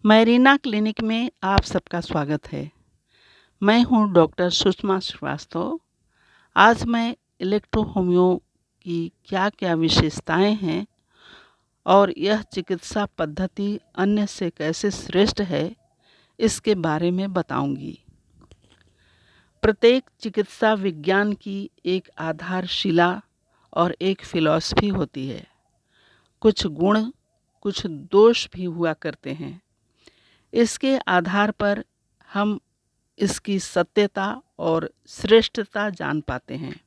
मैरीना clinic में आप सबका स्वागत है। मैं हूं डॉक्टर सुषमा श्रीवास्तव। आज मैं इलेक्ट्रोहोमियो की क्या-क्या विशेषताएं हैं और यह चिकित्सा पद्धति अन्य से कैसे श्रेष्ठ है, इसके बारे में बताऊंगी। प्रत्येक चिकित्सा विज्ञान की एक आधारशिला और एक फिलॉसफी होती है। कुछ गुण, कुछ दोष भी हुआ करते हैं। इसके आधार पर हम इसकी सत्यता और श्रेष्ठता जान पाते हैं।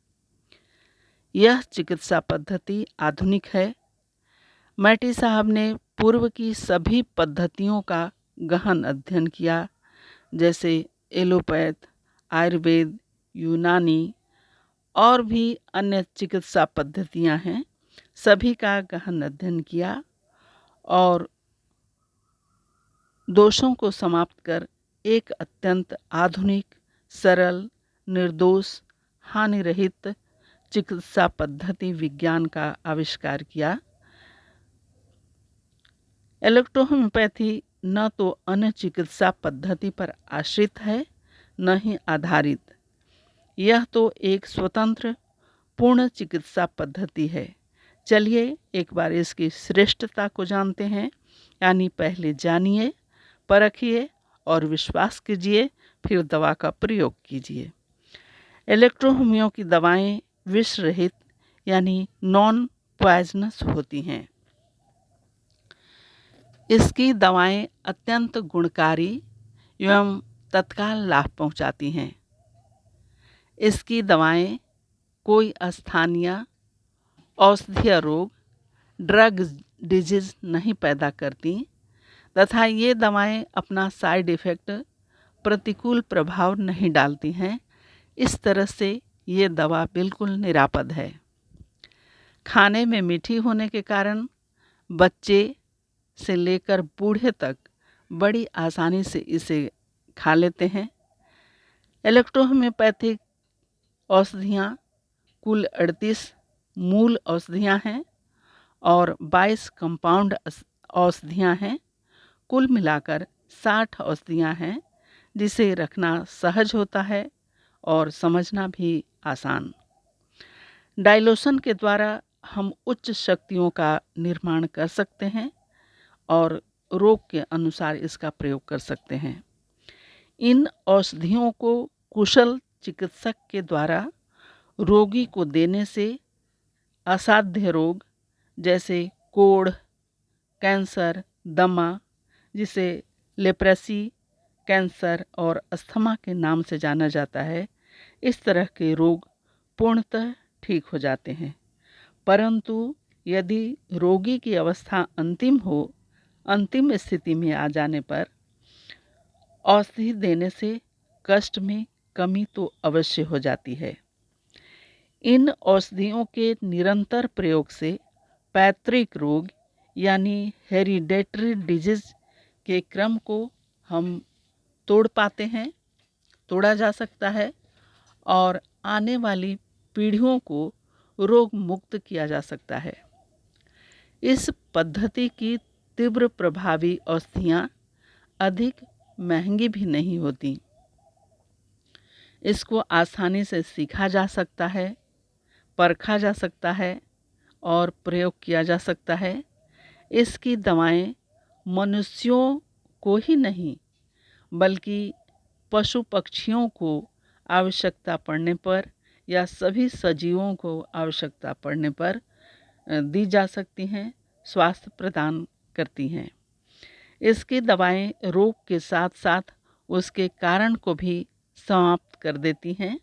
यह चिकित्सा पद्धति आधुनिक है। मैटी साहब ने पूर्व की सभी पद्धतियों का गहन अध्ययन किया, जैसे एलोपैथ, आयुर्वेद, यूनानी और भी अन्य चिकित्सा पद्धतियां हैं। सभी का गहन अध्ययन किया और दोषों को समाप्त कर एक अत्यंत आधुनिक, सरल, निर्दोष, हानि रहित चिकित्सा पद्धति विज्ञान का आविष्कार किया। इलेक्ट्रोहोम्योपैथी न तो अन्य चिकित्सा पद्धति पर आश्रित है, न ही आधारित। यह तो एक स्वतंत्र पूर्ण चिकित्सा पद्धति है। चलिए एक बार इसकी श्रेष्ठता को जानते हैं। यानी पहले जानिए, परखिए और विश्वास कीजिए, फिर दवा का प्रयोग कीजिए। इलेक्ट्रोहोमियो की दवाएं विष रहित यानी नॉन पॉइजनस होती हैं। इसकी दवाएं अत्यंत गुणकारी एवं तत्काल लाभ पहुंचाती हैं। इसकी दवाएं कोई स्थानीय औषधीय रोग, ड्रग डिजीज नहीं पैदा करती तथा ये दवाएं अपना साइड इफ़ेक्ट, प्रतिकूल प्रभाव नहीं डालती हैं। इस तरह से ये दवा बिल्कुल निरापद है। खाने में मीठी होने के कारण बच्चे से लेकर बूढ़े तक बड़ी आसानी से इसे खा लेते हैं। इलेक्ट्रोहोम्योपैथिक औषधियाँ कुल 38 मूल औषधियाँ हैं और 22 कंपाउंड औषधियाँ हैं। कुल मिलाकर 60 औषधियाँ हैं, जिसे रखना सहज होता है और समझना भी आसान। डाइल्यूशन के द्वारा हम उच्च शक्तियों का निर्माण कर सकते हैं और रोग के अनुसार इसका प्रयोग कर सकते हैं। इन औषधियों को कुशल चिकित्सक के द्वारा रोगी को देने से असाध्य रोग जैसे कोढ़, कैंसर, दमा, जिसे लेप्रेसी, कैंसर और अस्थमा के नाम से जाना जाता है, इस तरह के रोग पूर्णतः ठीक हो जाते हैं। परंतु यदि रोगी की अवस्था अंतिम स्थिति में आ जाने पर औषधि देने से कष्ट में कमी तो अवश्य हो जाती है। इन औषधियों के निरंतर प्रयोग से पैतृक रोग यानी हेरिडेटरी डिजीज के क्रम को हम तोड़ा जा सकता है और आने वाली पीढ़ियों को रोग मुक्त किया जा सकता है। इस पद्धति की तीव्र प्रभावी औषधियाँ अधिक महंगी भी नहीं होती। इसको आसानी से सीखा जा सकता है, परखा जा सकता है और प्रयोग किया जा सकता है। इसकी दवाएं मनुष्यों को ही नहीं बल्कि पशु पक्षियों को आवश्यकता पड़ने पर या सभी सजीवों को आवश्यकता पड़ने पर दी जा सकती हैं, स्वास्थ्य प्रदान करती हैं। इसकी दवाएं रोग के साथ साथ उसके कारण को भी समाप्त कर देती हैं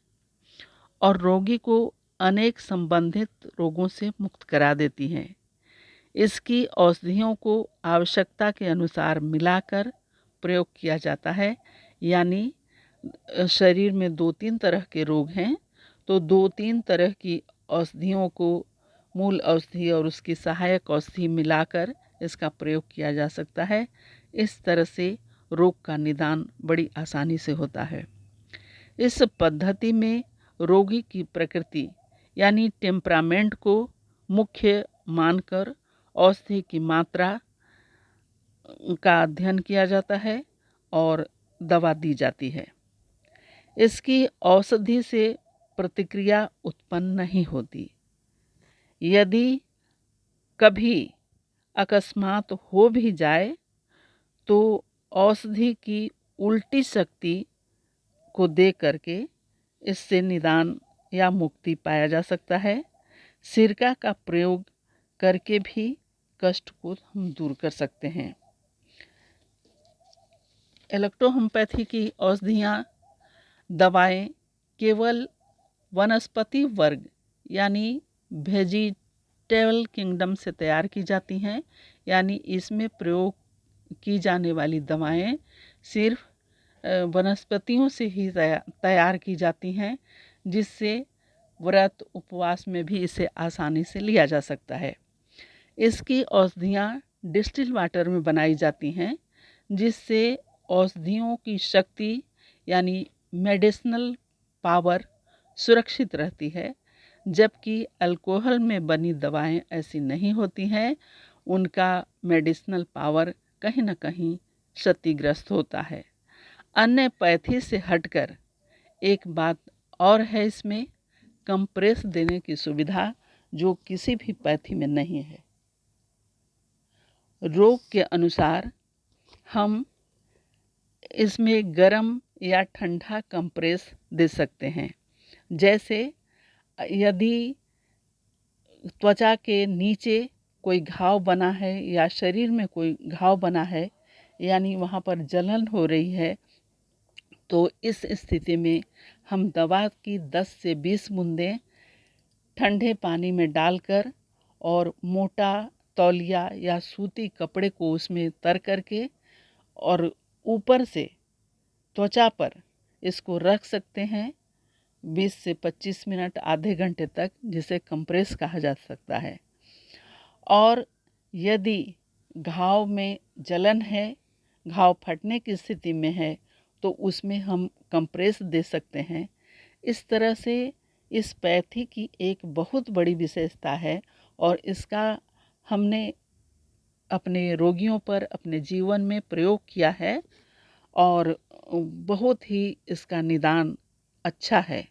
और रोगी को अनेक संबंधित रोगों से मुक्त करा देती हैं। इसकी औषधियों को आवश्यकता के अनुसार मिलाकर प्रयोग किया जाता है। यानी शरीर में 2-3 तरह के रोग हैं, तो 2-3 तरह की औषधियों को मूल औषधि और उसकी सहायक औषधि मिलाकर इसका प्रयोग किया जा सकता है। इस तरह से रोग का निदान बड़ी आसानी से होता है। इस पद्धति में रोगी की प्रकृति यानी टेम्परामेंट को मुख्य मानकर औषधि की मात्रा का अध्ययन किया जाता है और दवा दी जाती है। इसकी औषधि से प्रतिक्रिया उत्पन्न नहीं होती। यदि कभी अकस्मात हो भी जाए तो औषधि की उल्टी शक्ति को दे करके इससे निदान या मुक्ति पाया जा सकता है। सिरका का प्रयोग करके भी कष्ट को हम दूर कर सकते हैं। इलेक्ट्रोहोम्योपैथी की औषधियाँ दवाएं केवल वनस्पति वर्ग यानी वेजिटेबल किंगडम से तैयार की जाती हैं, यानी इसमें प्रयोग की जाने वाली दवाएं सिर्फ वनस्पतियों से ही तैयार की जाती हैं, जिससे व्रत उपवास में भी इसे आसानी से लिया जा सकता है। इसकी औषधियाँ डिस्टिल वाटर में बनाई जाती हैं, जिससे औषधियों की शक्ति यानी मेडिसिनल पावर सुरक्षित रहती है, जबकि अल्कोहल में बनी दवाएं ऐसी नहीं होती हैं, उनका मेडिसिनल पावर कहीं न कहीं क्षतिग्रस्त होता है। अन्य पैथी से हटकर एक बात और है इसमें, कंप्रेस देने की सुविधा जो किसी भी पैथी में नहीं है। रोग के अनुसार हम इसमें गर्म या ठंडा कंप्रेस दे सकते हैं। जैसे यदि त्वचा के नीचे कोई घाव बना है या शरीर में कोई घाव बना है, यानी वहाँ पर जलन हो रही है, तो इस स्थिति में हम दवा की 10 से 20 बूंदें ठंडे पानी में डालकर और मोटा तौलिया या सूती कपड़े को उसमें तर करके और ऊपर से त्वचा पर इसको रख सकते हैं 20 से 25 मिनट, आधे घंटे तक, जिसे कंप्रेस कहा जा सकता है। और यदि घाव में जलन है, घाव फटने की स्थिति में है, तो उसमें हम कंप्रेस दे सकते हैं। इस तरह से इस पैथी की एक बहुत बड़ी विशेषता है और इसका हमने अपने रोगियों पर अपने जीवन में प्रयोग किया है और बहुत ही इसका निदान अच्छा है।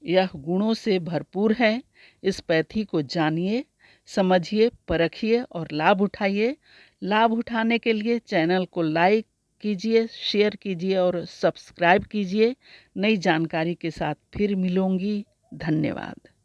यह गुणों से भरपूर है। इस पैथी को जानिए, समझिए, परखिए और लाभ उठाइए। लाभ उठाने के लिए चैनल को लाइक कीजिए, शेयर कीजिए और सब्सक्राइब कीजिए। नई जानकारी के साथ फिर मिलूंगी। धन्यवाद।